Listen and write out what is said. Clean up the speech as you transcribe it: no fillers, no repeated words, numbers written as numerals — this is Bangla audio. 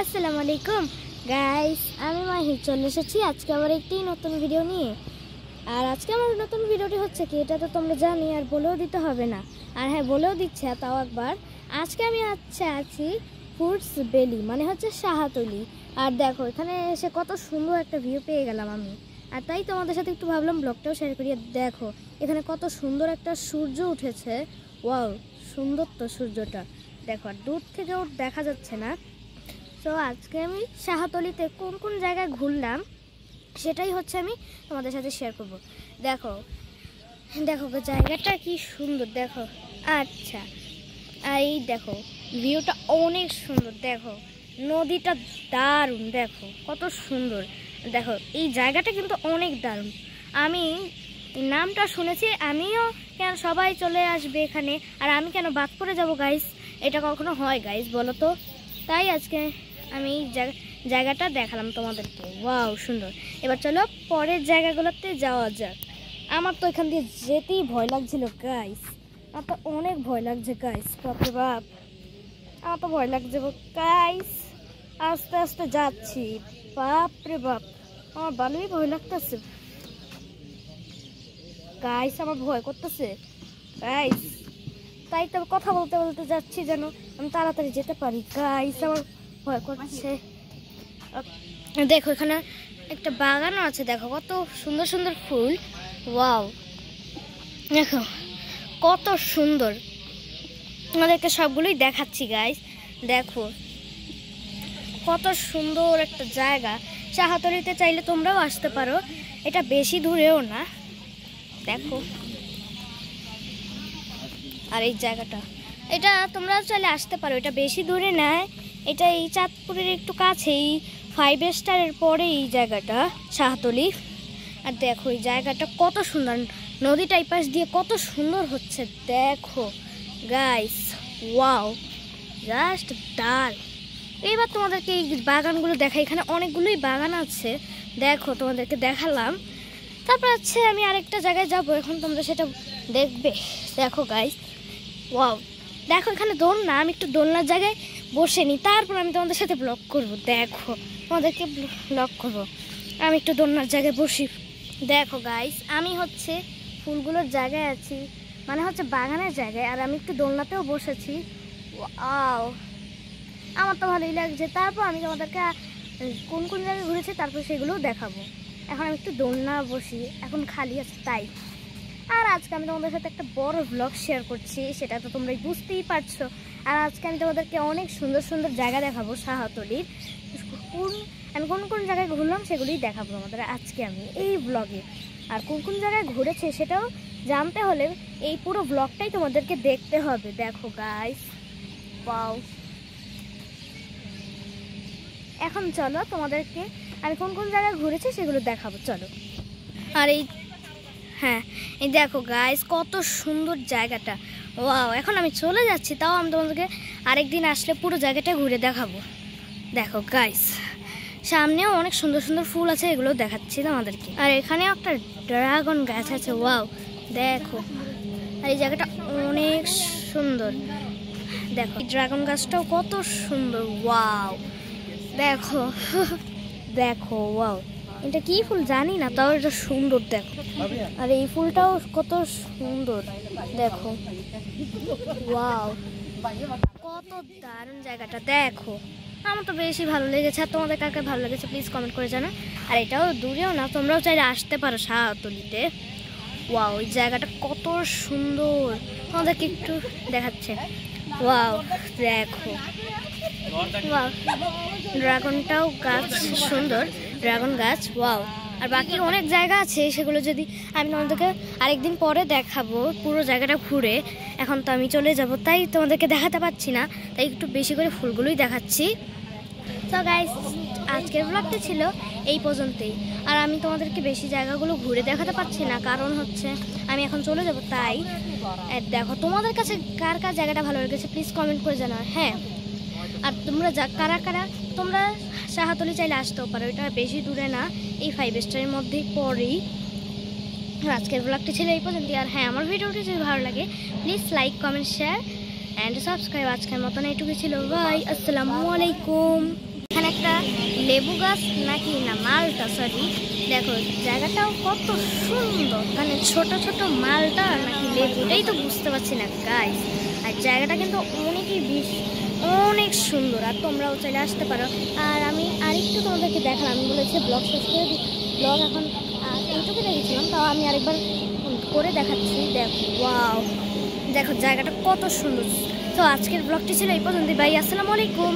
আসসালামু আলাইকুম গাইস, আমি মাহি চলে এসেছি আজকে আবার একটি নতুন ভিডিও নিয়ে। আর আজকে আমার নতুন ভিডিওটি হচ্ছে কি, এটা তো তোমরা জানি আর বলেও দিতে হবে না। আর হ্যাঁ, বলেও দিচ্ছে তাও একবার। আজকে আমি আছি ফুডস বেলি, মানে হচ্ছে শাহাতলি। আর দেখো এখানে এসে কত সুন্দর একটা ভিউ পেয়ে গেলাম আমি। আর তাই তোমাদের সাথে একটু ভাবলাম ব্লগটাও শেয়ার করি। দেখো এখানে কত সুন্দর একটা সূর্য উঠেছে। ওয়াও, সুন্দর তো সূর্যটা। দেখো আর দূর থেকেও দেখা যাচ্ছে না। তো আজকে আমি শাহাতলিতে কোন কোন জায়গায় ঘুরলাম সেটাই হচ্ছে আমি তোমাদের সাথে শেয়ার করব। দেখো দেখো জায়গাটা কি সুন্দর, দেখো। আচ্ছা, আর এই দেখো ভিউটা অনেক সুন্দর। দেখো নদীটা দারুণ, দেখো কত সুন্দর। দেখো এই জায়গাটা কিন্তু অনেক দারুণ। আমি নামটা শুনেছি, আমিও কেন সবাই চলে আসবে এখানে, আর আমি কেন বাদ পড়ে যাব গাইস? এটা কখনো হয় গাইস বলো তো? তাই আজকে আমি জায়গাটা দেখালাম তোমাদেরকে। ওয়াও সুন্দর। এবার চলো পরের জায়গাগুলোতে যাওয়া যাক। আমার তো এখান দিয়ে যেতেই ভয় লাগছিল গাইস, আমার তো অনেক ভয় লাগছে গাইস। বাপরে বাপ, আমার তো ভয় লাগছে গাইস। আস্তে আস্তে যাচ্ছি, বাপরে বাপ আমার ভালোই ভয় লাগতেছে গাইস, আমার ভয় করতেছে গাইস। তাই তো কথা বলতে বলতে যাচ্ছি যেন আমি তাড়াতাড়ি যেতে পারি গাইস, আমার ভয় করছে। দেখো এখানে একটা বাগানও আছে, দেখো কত সুন্দর সুন্দর ফুল। ওয়াও দেখো কত সুন্দর, আমাদেরকে সবগুলোই দেখাচ্ছি গাইস। দেখো কত সুন্দর একটা জায়গা। শাহাতলিতে চাইলে তোমরাও আসতে পারো, এটা বেশি দূরেও না। দেখো আর এই জায়গাটা, এটা তোমরা চাইলে আসতে পারো, এটা বেশি দূরে না, এটা এই চাঁদপুরের একটু কাছেই, 5 স্টারের পরে এই জায়গাটা শাহাতলি। আর দেখো এই জায়গাটা কত সুন্দর, নদীটা এই পাশ দিয়ে কত সুন্দর হচ্ছে। দেখো গাইস ওয়াও, জাস্ট দারুণ। এইবার তোমাদেরকে এই বাগানগুলো দেখাই, এখানে অনেকগুলোই বাগান আছে। দেখো তোমাদেরকে দেখালাম, তারপর আছে আমি আরেকটা জায়গায় যাব, এখন তোমরা সেটা দেখবে। দেখো গাইস ওয়াও, দেখো এখানে দোলনা, আমি একটু দোলনার জায়গায় বসে নিই, তারপর আমি তোমাদের সাথে ব্লগ করব। দেখো তোমাদেরকে ব্লগ করব, আমি একটু দোলনার জায়গায় বসি। দেখো গাইস আমি হচ্ছে ফুলগুলোর জায়গায় আছি, মানে হচ্ছে বাগানের জায়গায়, আর আমি একটু দোলনাতেও বসেছি। ওয়াও আমার তো ভালোই লাগছে। তারপর আমি তোমাদেরকে কোন কোন জায়গায় ঘুরেছি তারপর সেগুলোও দেখাবো। এখন আমি একটু দোলনা বসি, এখন খালি আছে তাই। আর আজকে আমি তোমাদের সাথে একটা বড় ব্লগ শেয়ার করছি, সেটা তো তোমরা বুঝতেই পারছো। আর আজকে আমি তোমাদেরকে অনেক সুন্দর সুন্দর জায়গা দেখাবো শাহাতলির। আমি কোন কোন জায়গায় ঘুরলাম সেগুলোই দেখাবো তোমাদের আজকে আমি এই ব্লগে। আর কোন কোন জায়গায় ঘুরেছে সেটাও জানতে হলে এই পুরো ব্লগটাই তোমাদেরকে দেখতে হবে। দেখো গাইস ওয়াও, এখন চলো তোমাদেরকে আমি কোন কোন জায়গায় ঘুরেছি সেগুলো দেখাবো, চলো। আর এই হ্যাঁ এই দেখো গাইস কত সুন্দর জায়গাটা। ওয়াও এখন আমি চলে যাচ্ছি, তাও আমি তোমাদেরকে আরেকদিন আসলে পুরো জায়গাটা ঘুরে দেখাবো। দেখো গাইস সামনেও অনেক সুন্দর সুন্দর ফুল আছে, এগুলো দেখাচ্ছি তোমাদেরকে। আর এখানেও একটা ড্রাগন গাছ আছে। ওয়াও দেখো, আর এই জায়গাটা অনেক সুন্দর। দেখো ড্রাগন গাছটাও কত সুন্দর। ওয়াও দেখো দেখো ওয়াও, এটা কি ফুল জানি না, তাও এটা সুন্দর। দেখো আর এই ফুলটাও কত সুন্দর। দেখো ওয়াও কত দারুণ জায়গাটা। দেখো আমার তো বেশি ভালো লেগেছে, আর তোমাদের কাকে ভালো লেগেছে প্লিজ কমেন্ট করে জানা। আর এটাও দূরেও না, তোমরাও চাইলে আসতে পারো শাহাতলিতে। ওয়াও এই জায়গাটা কত সুন্দর, তোমাদেরকে একটু দেখাচ্ছে। ওয়াও দেখো ওয়াও, ড্রাগনটাও গাছ সুন্দর, ড্রাগন গাছ। ওয়াও আর বাকি অনেক জায়গা আছে, সেগুলো যদি আমি তোমাদেরকে আরেকদিন পরে দেখাবো পুরো জায়গাটা ঘুরে। এখন তো আমি চলে যাব, তাই তোমাদেরকে দেখাতে পারছি না, তাই একটু বেশি করে ফুলগুলোই দেখাচ্ছি। তো গাইস আজকের ব্লগটা ছিল এই পর্যন্তই। আর আমি তোমাদেরকে বেশি জায়গাগুলো ঘুরে দেখাতে পারছি না, কারণ হচ্ছে আমি এখন চলে যাব তাই। দেখো তোমাদের কাছে কার কার জায়গাটা ভালো লেগেছে প্লিজ কমেন্ট করে জানাও। হ্যাঁ আর তোমরা কারা কারা তোমরা শাহাতলি চাইলে আসতেও পারো, এটা বেশি দূরে না, এই 5 স্টারের মধ্যেই পরেই। আজকের ব্লগটি ছিল এই পর্যন্তই। আর হ্যাঁ আমার ভিডিওটি যদি ভালো লাগে please like comment share and subscribe. আজকের মতন এইটুকু ছিল, বাই, আসসালামু আলাইকুম। এখানে একটা লেবু গাছ নাকি না মালটা, সরি, দেখো জায়গাটাও কত সুন্দর। এখানে ছোট ছোট মালটা নাকি লেবু, এটাই তো বুঝতে পারছি না গাইস। আর জায়গাটা কিন্তু অনেক সুন্দর, আর তোমরাও চলে আসতে পারো। আর আমি আরেকটু তোমাদেরকে দেখালাম, আমি বলেছি ব্লগ শেষ করে দিই। ব্লগ এখন এইটুকু দেখেছিলাম, তাও আমি আরেকবার করে দেখাচ্ছি। দেখো ওয়াও, দেখো জায়গাটা কত সুন্দর। তো আজকের ব্লগটি ছিল এই পর্যন্ত। ভাই আসসালামু আলাইকুম।